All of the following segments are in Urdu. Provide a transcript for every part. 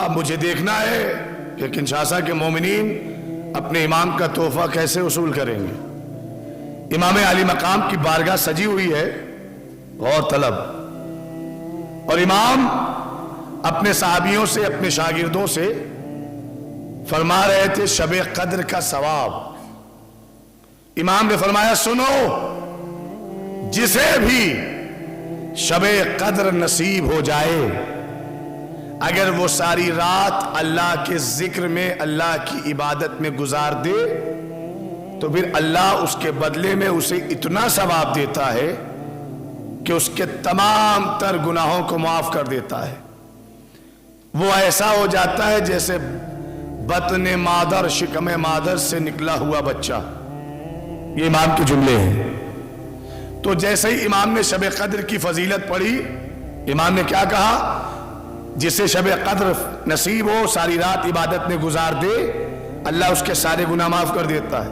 اب مجھے دیکھنا ہے کہ کنشاسا کے مومنین اپنے امام کا تحفہ کیسے وصول کریں گے۔ امام عالی مقام کی بارگاہ سجی ہوئی ہے، غور طلب، اور امام اپنے صحابیوں سے، اپنے شاگردوں سے فرما رہے تھے شب قدر کا ثواب۔ امام نے فرمایا سنو، جسے بھی شب قدر نصیب ہو جائے، اگر وہ ساری رات اللہ کے ذکر میں، اللہ کی عبادت میں گزار دے، تو پھر اللہ اس کے بدلے میں اسے اتنا ثواب دیتا ہے کہ اس کے تمام تر گناہوں کو معاف کر دیتا ہے۔ وہ ایسا ہو جاتا ہے جیسے بطن مادر، شکم مادر سے نکلا ہوا بچہ۔ یہ امام کے جملے ہیں۔ تو جیسے ہی امام نے شب قدر کی فضیلت پڑھی، امام نے کیا کہا؟ جسے شب قدر نصیب ہو، ساری رات عبادت میں گزار دے، اللہ اس کے سارے گناہ معاف کر دیتا ہے۔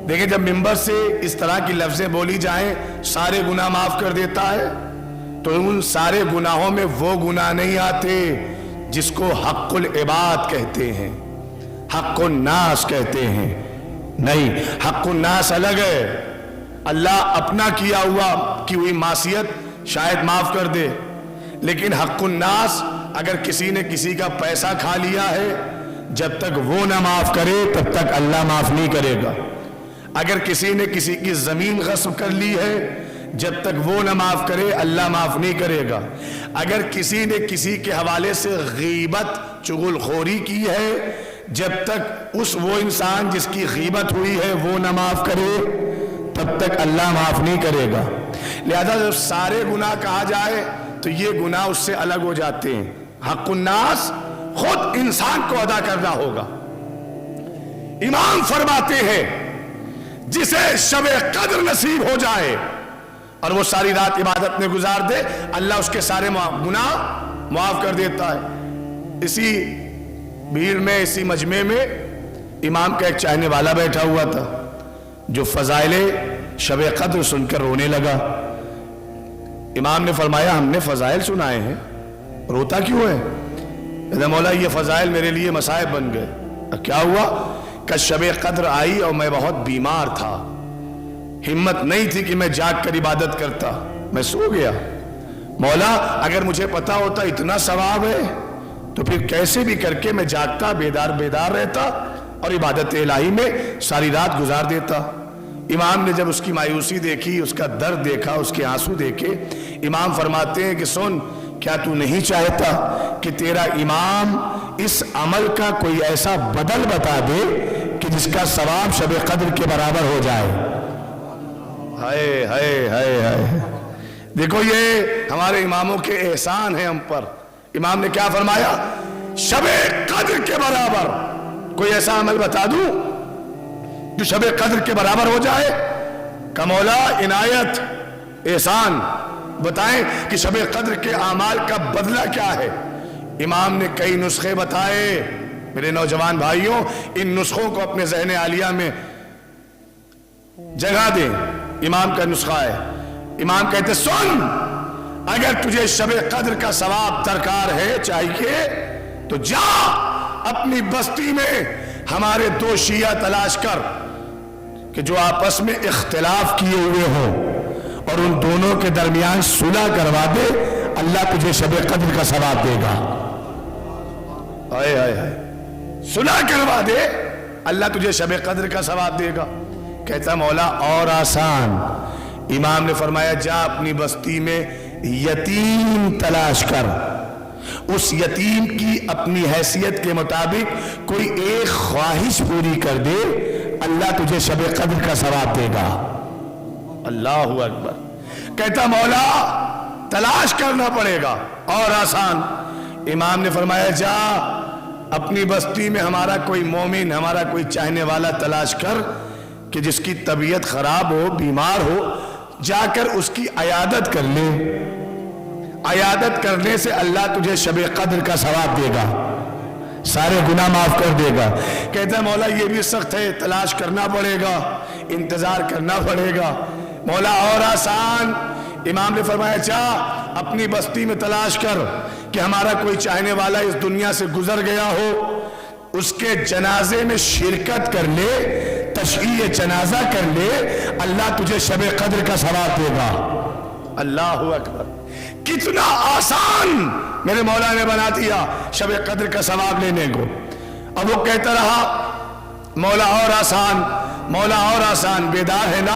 دیکھیں جب ممبر سے اس طرح کی لفظیں بولی جائیں، سارے گناہ معاف کر دیتا ہے، تو ان سارے گناہوں میں وہ گناہ نہیں آتے جس کو حق العباد کہتے ہیں، حق الناس کہتے ہیں۔ نہیں، حق الناس الگ ہے، اللہ اپنا کی ہوئی معصیت شاید معاف کر دے، لیکن حق الناس اگر کسی نے کسی کا پیسہ کھا لیا ہے، جب تک وہ نہ معاف کرے تب تک اللہ معاف نہیں کرے گا۔ اگر کسی نے کسی کی زمین غصب کر لی ہے، جب تک وہ نہ معاف کرے اللہ معاف نہیں کرے گا۔ اگر کسی نے کسی کے حوالے سے غیبت، چغل خوری کی ہے، جب تک وہ انسان جس کی غیبت ہوئی ہے وہ نہ معاف کرے تب تک اللہ معاف نہیں کرے گا۔ لہذا جب سارے گناہ کہا جائے تو یہ گناہ اس سے الگ ہو جاتے ہیں۔ حق الناس خود انسان کو ادا کرنا ہوگا۔ امام فرماتے ہیں جسے شب قدر نصیب ہو جائے اور وہ ساری رات عبادت میں گزار دے، اللہ اس کے سارے گناہ معاف کر دیتا ہے۔ اسی بھیڑ میں، اسی مجمع میں امام کا ایک چاہنے والا بیٹھا ہوا تھا جو فضائل شب قدر سن کر رونے لگا۔ امام نے فرمایا ہم نے فضائل سنائے ہیں، روتا کیوں ہے؟ کہتا مولا یہ فضائل میرے لیے مصائب بن گئے۔ کیا ہوا؟ کہ شب قدر آئی اور میں بہت بیمار تھا، ہمت نہیں تھی کہ میں جاگ کر عبادت کرتا، میں سو گیا۔ مولا اگر مجھے پتا ہوتا اتنا ثواب ہے تو پھر کیسے بھی کر کے میں جاگتا، بیدار رہتا اور عبادت الہی میں ساری رات گزار دیتا۔ امام نے جب اس کی مایوسی دیکھی، اس کا درد دیکھا، اس کے آنسو دیکھے، امام فرماتے ہیں کہ سن، کیا تو نہیں چاہتا کہ تیرا امام اس عمل کا کوئی ایسا بدل بتا دے کہ جس کا ثواب شب قدر کے برابر ہو جائے؟ ہائے ہائے ہائے ہائے، دیکھو یہ ہمارے اماموں کے احسان ہیں ہم پر۔ امام نے کیا فرمایا؟ شب قدر کے برابر کوئی ایسا عمل بتا دوں جو شب قدر کے برابر ہو جائے؟ کہ مولا عنایت، احسان بتائیں کہ شب قدر کے اعمال کا بدلہ کیا ہے؟ امام نے کئی نسخے بتائے۔ میرے نوجوان بھائیوں، ان نسخوں کو اپنے ذہن عالیہ میں جگہ دیں۔ امام کا نسخہ ہے، امام کہتے سن، اگر تجھے شب قدر کا ثواب درکار ہے، چاہیے، تو جا اپنی بستی میں ہمارے دو شیعہ تلاش کر کہ جو آپس میں اختلاف کیے ہوئے ہوں، اور ان دونوں کے درمیان صلح کروا دے، اللہ تجھے شب قدر کا ثواب دے گا۔ آئے آئے آئے، صلح کروا دے، اللہ تجھے شب قدر کا ثواب دے گا۔ کہتا مولا اور آسان۔ امام نے فرمایا جا اپنی بستی میں یتیم تلاش کر، اس یتیم کی اپنی حیثیت کے مطابق کوئی ایک خواہش پوری کر دے، اللہ تجھے شب قدر کا ثواب دے گا۔ اللہ اکبر۔ کہتا مولا تلاش کرنا پڑے گا اور آسان۔ امام نے فرمایا جا اپنی بستی میں ہمارا کوئی مومن، ہمارا کوئی چاہنے والا تلاش کر کہ جس کی طبیعت خراب ہو، بیمار ہو، جا کر اس کی عیادت کر لے۔ عیادت کرنے سے اللہ تجھے شب قدر کا ثواب دے گا، سارے گناہ معاف کر دے گا۔ کہتا ہے مولا یہ بھی سخت ہے، تلاش کرنا پڑے گا، انتظار کرنا پڑے گا۔ مولا اور آسان۔ امام نے فرمایا جا اپنی بستی میں تلاش کر کہ ہمارا کوئی چاہنے والا اس دنیا سے گزر گیا ہو، اس کے جنازے میں شرکت کر لے، تشییع جنازہ کر لے، اللہ تجھے شب قدر کا ثواب دے گا۔ اللہ اکبر، کتنا آسان میرے مولا نے بنا دیا شب قدر کا ثواب لینے کو۔ اب وہ کہتا رہا مولا اور آسان، مولا اور آسان، بیدار ہے نا؟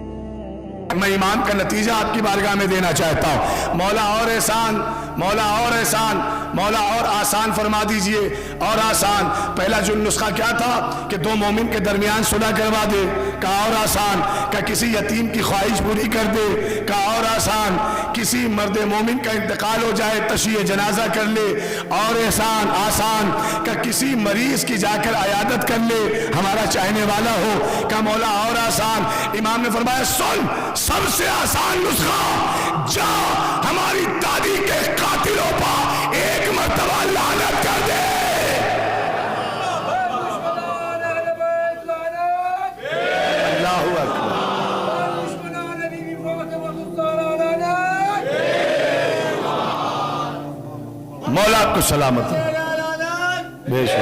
میں ایمان کا نتیجہ آپ کی بارگاہ میں دینا چاہتا ہوں۔ مولا اور احسان، مولا اور احسان، مولا اور آسان فرما دیجئے، اور آسان۔ پہلا جو نسخہ کیا تھا کہ دو مومن کے درمیان صلح کروا دے، کہا اور آسان۔ کہ کسی یتیم کی خواہش پوری کر دے، کہا اور آسان۔ کسی مرد مومن کا انتقال ہو جائے، تشییع جنازہ کر لے، اور احسان، آسان۔ کہ کسی مریض کی جا کر عیادت کر لے، ہمارا چاہنے والا ہو، کہ مولا اور آسان۔ امام نے فرمایا سن، سب سے آسان نسخہ، جا ہماری دادی کے قاتلوں پر ایک مرتبہ لعنت کر دے۔ اللہ اکبر، مولا کو سلامت۔ بے شک۔